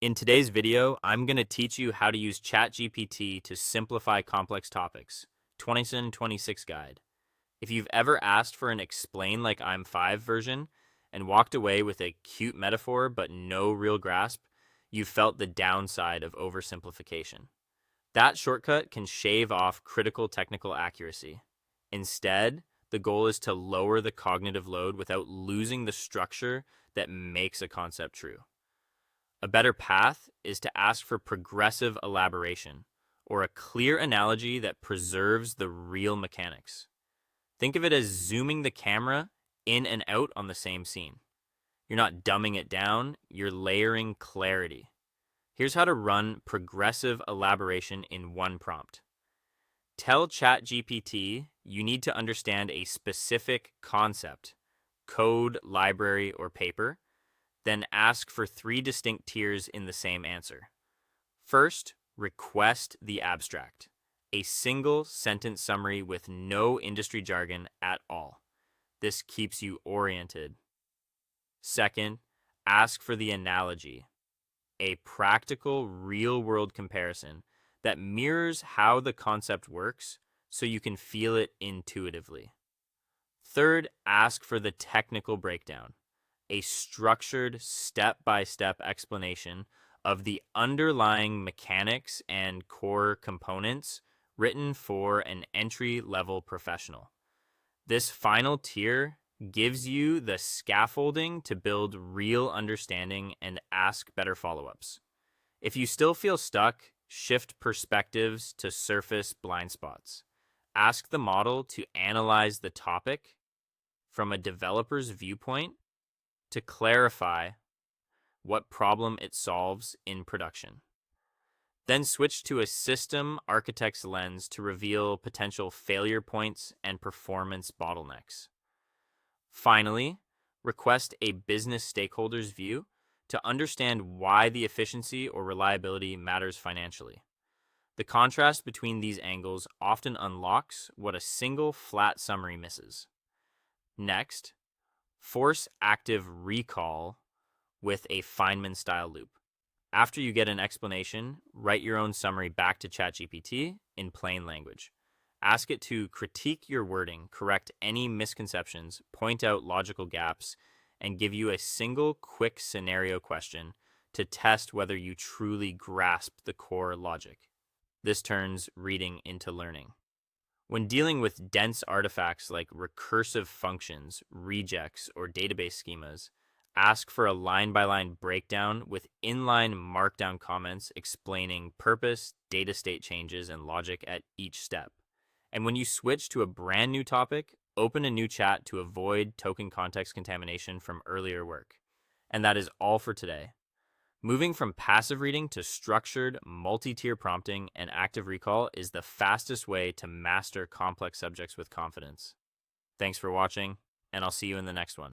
In today's video, I'm going to teach you how to use ChatGPT to simplify complex topics. 2026 guide. If you've ever asked for an explain like I'm 5 version and walked away with a cute metaphor but no real grasp, you've felt the downside of oversimplification. That shortcut can shave off critical technical accuracy. Instead, the goal is to lower the cognitive load without losing the structure that makes a concept true. A better path is to ask for progressive elaboration, or a clear analogy that preserves the real mechanics. Think of it as zooming the camera in and out on the same scene. You're not dumbing it down, you're layering clarity. Here's how to run progressive elaboration in one prompt. Tell ChatGPT you need to understand a specific concept, code, library, or paper. Then ask for 3 distinct tiers in the same answer. First, request the abstract, a single sentence summary with no industry jargon at all. This keeps you oriented. Second, ask for the analogy, a practical real-world comparison that mirrors how the concept works so you can feel it intuitively. Third, ask for the technical breakdown, a structured step-by-step explanation of the underlying mechanics and core components written for an entry-level professional. This final tier gives you the scaffolding to build real understanding and ask better follow-ups. If you still feel stuck, shift perspectives to surface blind spots. Ask the model to analyze the topic from a developer's viewpoint to clarify what problem it solves in production. Then switch to a system architect's lens to reveal potential failure points and performance bottlenecks. Finally, request a business stakeholder's view to understand why the efficiency or reliability matters financially. The contrast between these angles often unlocks what a single flat summary misses. Next, force active recall with a Feynman-style loop. After you get an explanation, write your own summary back to ChatGPT in plain language. Ask it to critique your wording, correct any misconceptions, point out logical gaps, and give you a single quick scenario question to test whether you truly grasp the core logic. This turns reading into learning. When dealing with dense artifacts like recursive functions, rejects, or database schemas, ask for a line-by-line breakdown with inline markdown comments explaining purpose, data state changes, and logic at each step. And when you switch to a brand new topic, open a new chat to avoid token context contamination from earlier work. And that is all for today. Moving from passive reading to structured, multi-tier prompting and active recall is the fastest way to master complex subjects with confidence. Thanks for watching, and I'll see you in the next one.